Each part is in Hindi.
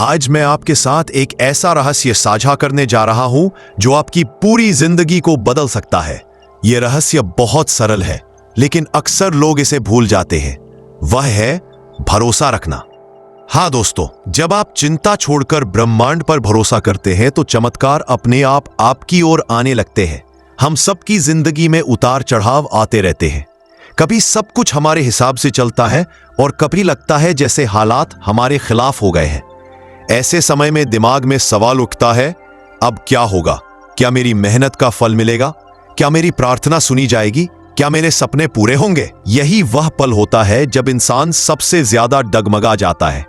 आज मैं आपके साथ एक ऐसा रहस्य साझा करने जा रहा हूं जो आपकी पूरी जिंदगी को बदल सकता है। यह रहस्य बहुत सरल है, लेकिन अक्सर लोग इसे भूल जाते हैं। वह है भरोसा रखना। हाँ दोस्तों, जब आप चिंता छोड़कर ब्रह्मांड पर भरोसा करते हैं तो चमत्कार अपने आप आपकी ओर आने लगते हैं। हम सबकी जिंदगी में उतार चढ़ाव आते रहते हैं। कभी सब कुछ हमारे हिसाब से चलता है और कभी लगता है जैसे हालात हमारे खिलाफ हो गए हैं। ऐसे समय में दिमाग में सवाल उठता है, अब क्या होगा? क्या मेरी मेहनत का फल मिलेगा? क्या मेरी प्रार्थना सुनी जाएगी? क्या मेरे सपने पूरे होंगे? यही वह पल होता है जब इंसान सबसे ज्यादा डगमगा जाता है।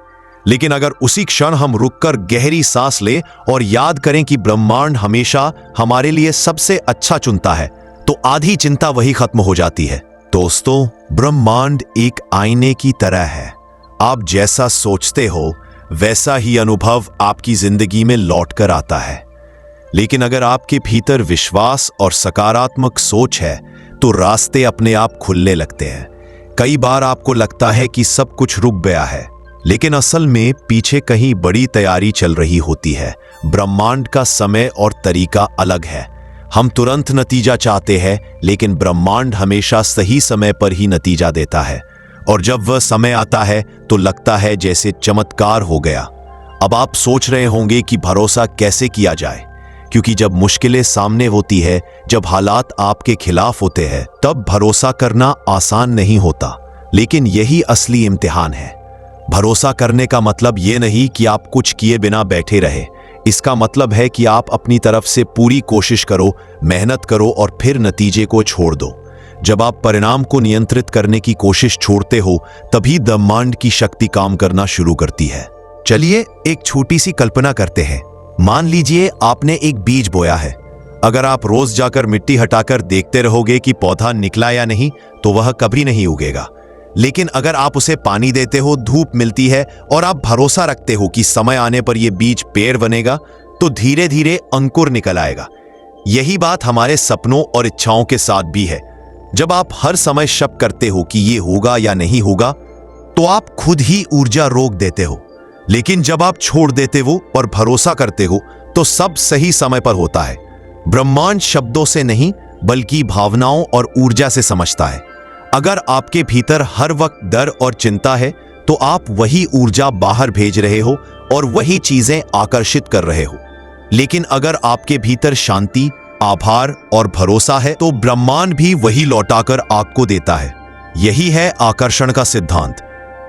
लेकिन अगर उसी क्षण हम रुककर गहरी सांस लें और याद करें कि ब्रह्मांड हमेशा हमारे लिए सबसे अच्छा चुनता है, तो आधी चिंता वही खत्म हो जाती है। दोस्तों, ब्रह्मांड एक आईने की तरह है। आप जैसा सोचते हो वैसा ही अनुभव आपकी जिंदगी में लौट कर आता है। लेकिन अगर आपके भीतर विश्वास और सकारात्मक सोच है तो रास्ते अपने आप खुलने लगते हैं। कई बार आपको लगता है कि सब कुछ रुक गया है, लेकिन असल में पीछे कहीं बड़ी तैयारी चल रही होती है। ब्रह्मांड का समय और तरीका अलग है। हम तुरंत नतीजा चाहते हैं, लेकिन ब्रह्मांड हमेशा सही समय पर ही नतीजा देता है। और जब वह समय आता है तो लगता है जैसे चमत्कार हो गया। अब आप सोच रहे होंगे कि भरोसा कैसे किया जाए, क्योंकि जब मुश्किलें सामने होती है, जब हालात आपके खिलाफ होते हैं, तब भरोसा करना आसान नहीं होता। लेकिन यही असली इम्तिहान है। भरोसा करने का मतलब ये नहीं कि आप कुछ किए बिना बैठे रहे। इसका मतलब है कि आप अपनी तरफ से पूरी कोशिश करो, मेहनत करो और फिर नतीजे को छोड़ दो। जब आप परिणाम को नियंत्रित करने की कोशिश छोड़ते हो, तभी ब्रह्मांड की शक्ति काम करना शुरू करती है। चलिए एक छोटी सी कल्पना करते हैं। मान लीजिए आपने एक बीज बोया है। अगर आप रोज जाकर मिट्टी हटाकर देखते रहोगे कि पौधा निकला या नहीं, तो वह कभी नहीं उगेगा। लेकिन अगर आप उसे पानी देते हो, धूप मिलती है और आप भरोसा रखते हो कि समय आने पर यह बीज पेड़ बनेगा, तो धीरे धीरे अंकुर निकल आएगा। यही बात हमारे सपनों और इच्छाओं के साथ भी है। जब आप हर समय शक करते हो कि ये होगा या नहीं होगा, तो आप खुद ही ऊर्जा रोक देते हो। लेकिन जब आप छोड़ देते हो और भरोसा करते हो, तो सब सही समय पर होता है। ब्रह्मांड शब्दों से नहीं, बल्कि भावनाओं और ऊर्जा से समझता है। अगर आपके भीतर हर वक्त डर और चिंता है, तो आप वही ऊर्जा बाहर भेज रहे हो और वही चीजें आकर्षित कर रहे हो। लेकिन अगर आपके भीतर शांति, आभार और भरोसा है, तो ब्रह्मांड भी वही लौटाकर आपको देता है। यही है आकर्षण का सिद्धांत।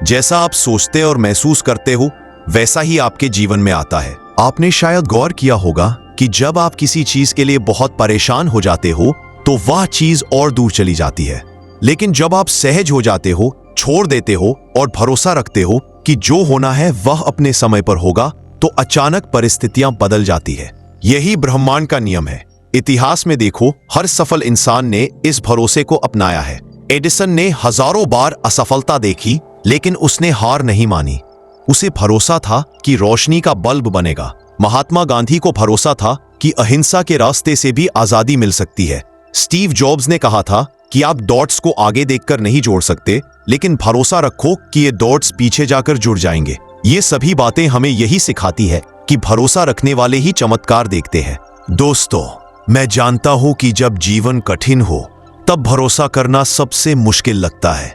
जैसा आप सोचते और महसूस करते हो, वैसा ही आपके जीवन में आता है। आपने शायद गौर किया होगा कि जब आप किसी चीज के लिए बहुत परेशान हो जाते हो, तो वह चीज और दूर चली जाती है। लेकिन जब आप सहज हो जाते हो, छोड़ देते हो और भरोसा रखते हो कि जो होना है वह अपने समय पर होगा, तो अचानक परिस्थितियां बदल जाती है। यही ब्रह्मांड का नियम है। इतिहास में देखो, हर सफल इंसान ने इस भरोसे को अपनाया है। एडिसन ने हजारों बार असफलता देखी, लेकिन उसने हार नहीं मानी। उसे भरोसा था कि रोशनी का बल्ब बनेगा। महात्मा गांधी को भरोसा था कि अहिंसा के रास्ते से भी आजादी मिल सकती है। स्टीव जॉब्स ने कहा था कि आप डॉट्स को आगे देखकर नहीं जोड़ सकते, लेकिन भरोसा रखो कि ये डॉट्स पीछे जाकर जुड़ जाएंगे। ये सभी बातें हमें यही सिखाती है कि भरोसा रखने वाले ही चमत्कार देखते हैं। दोस्तों, मैं जानता हूं कि जब जीवन कठिन हो, तब भरोसा करना सबसे मुश्किल लगता है।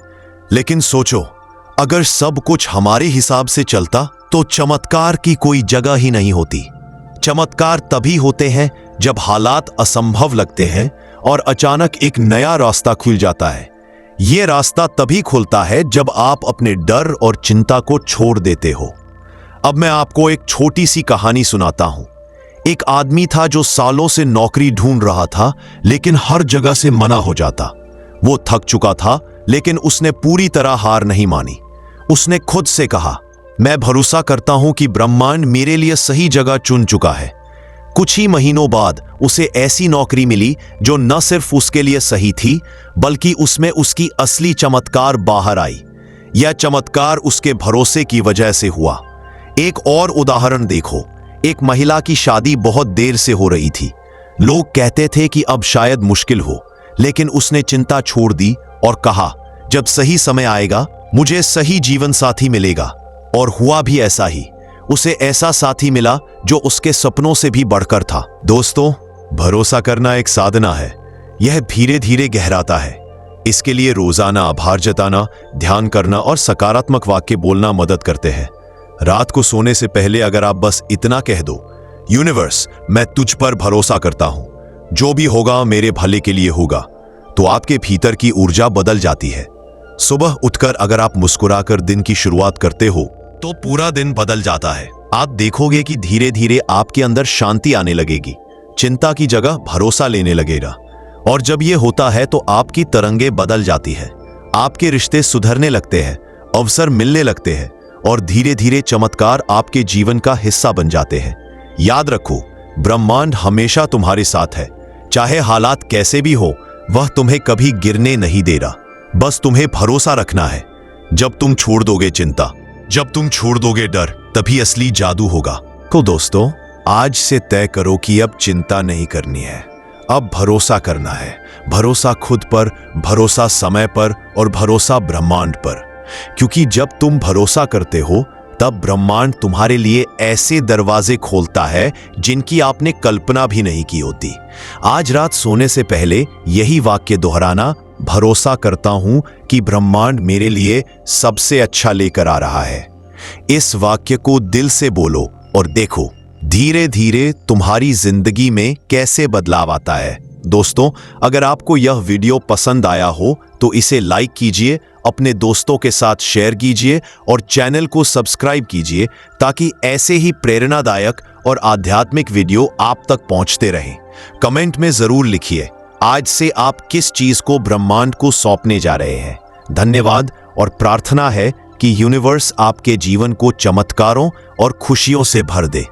लेकिन सोचो, अगर सब कुछ हमारे हिसाब से चलता, तो चमत्कार की कोई जगह ही नहीं होती। चमत्कार तभी होते हैं जब हालात असंभव लगते हैं और अचानक एक नया रास्ता खुल जाता है। यह रास्ता तभी खुलता है जब आप अपने डर और चिंता को छोड़ देते हो। अब मैं आपको एक छोटी सी कहानी सुनाता हूं। एक आदमी था जो सालों से नौकरी ढूंढ रहा था, लेकिन हर जगह से मना हो जाता। वो थक चुका था, लेकिन उसने पूरी तरह हार नहीं मानी। उसने खुद से कहा, मैं भरोसा करता हूं कि ब्रह्मांड मेरे लिए सही जगह चुन चुका है। कुछ ही महीनों बाद उसे ऐसी नौकरी मिली जो न सिर्फ उसके लिए सही थी, बल्कि उसमें उसकी असली चमत्कार बाहर आई। यह चमत्कार उसके भरोसे की वजह से हुआ। एक और उदाहरण देखो। एक महिला की शादी बहुत देर से हो रही थी। लोग कहते थे कि अब शायद मुश्किल हो, लेकिन उसने चिंता छोड़ दी और कहा, जब सही समय आएगा मुझे सही जीवन साथी मिलेगा। और हुआ भी ऐसा ही। उसे ऐसा साथी मिला जो उसके सपनों से भी बढ़कर था। दोस्तों, भरोसा करना एक साधना है। यह धीरे धीरे गहराता है। इसके लिए रोजाना आभार जताना, ध्यान करना और सकारात्मक वाक्य बोलना मदद करते हैं। रात को सोने से पहले अगर आप बस इतना कह दो, यूनिवर्स, मैं तुझ पर भरोसा करता हूं, जो भी होगा मेरे भले के लिए होगा, तो आपके भीतर की ऊर्जा बदल जाती है। सुबह उठकर अगर आप मुस्कुराकर दिन की शुरुआत करते हो तो पूरा दिन बदल जाता है। आप देखोगे कि धीरे धीरे आपके अंदर शांति आने लगेगी, चिंता की जगह भरोसा लेने लगेगा। और जब ये होता है तो आपकी तरंगे बदल जाती है, आपके रिश्ते सुधरने लगते हैं, अवसर मिलने लगते हैं और धीरे धीरे चमत्कार आपके जीवन का हिस्सा बन जाते हैं। याद रखो, ब्रह्मांड हमेशा तुम्हारे साथ है। चाहे हालात कैसे भी हो, वह तुम्हें कभी गिरने नहीं दे रहा। बस तुम्हें भरोसा रखना है। जब तुम छोड़ दोगे चिंता, जब तुम छोड़ दोगे डर, तभी असली जादू होगा। तो दोस्तों, आज से तय करो कि अब चिंता नहीं करनी है, अब भरोसा करना है। भरोसा खुद पर, भरोसा समय पर और भरोसा ब्रह्मांड पर। क्योंकि जब तुम भरोसा करते हो तब ब्रह्मांड तुम्हारे लिए ऐसे दरवाजे खोलता है जिनकी आपने कल्पना भी नहीं की होती। आज रात सोने से पहले यही वाक्य दोहराना, भरोसा करता हूं कि ब्रह्मांड मेरे लिए सबसे अच्छा लेकर आ रहा है। इस वाक्य को दिल से बोलो और देखो धीरे धीरे तुम्हारी जिंदगी में कैसे बदलाव आता है। दोस्तों, अगर आपको यह वीडियो पसंद आया हो तो इसे लाइक कीजिए, अपने दोस्तों के साथ शेयर कीजिए और चैनल को सब्सक्राइब कीजिए ताकि ऐसे ही प्रेरणादायक और आध्यात्मिक वीडियो आप तक पहुंचते रहें। कमेंट में जरूर लिखिए आज से आप किस चीज को ब्रह्मांड को सौंपने जा रहे हैं। धन्यवाद और प्रार्थना है कि यूनिवर्स आपके जीवन को चमत्कारों और खुशियों से भर दे।